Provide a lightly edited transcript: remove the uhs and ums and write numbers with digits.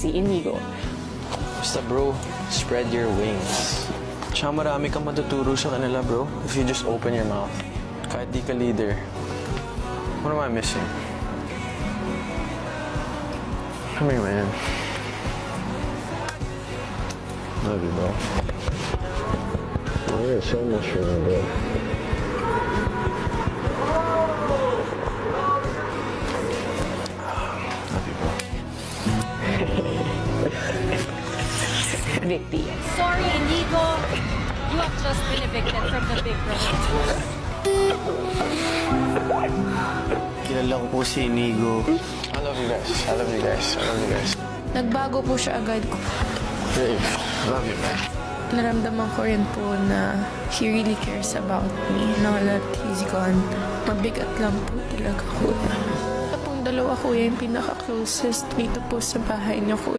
si Inigo. Basta bro, spread your wings. Tsaka marami kang matuturo sa kanila bro, if you just open your mouth. Kahit di ka leader. What am I missing? Come here, man. Love you, bro. Oh, you're so much for me, bro. Love you, bro. Vicky. Sorry, Inigo. You have just been evicted from the Big Brother tour. Kilala ko po si Inigo. I love you guys. I love you guys. I love you guys. Nagbago po siya agad. Dave, I love you, man. Naramdaman ko rin po na he really cares about me. Now that he's gone, mabigat lang po talaga ko. Kapong dalawa kuya yung pinaka-closest dito po sa bahay niya ko.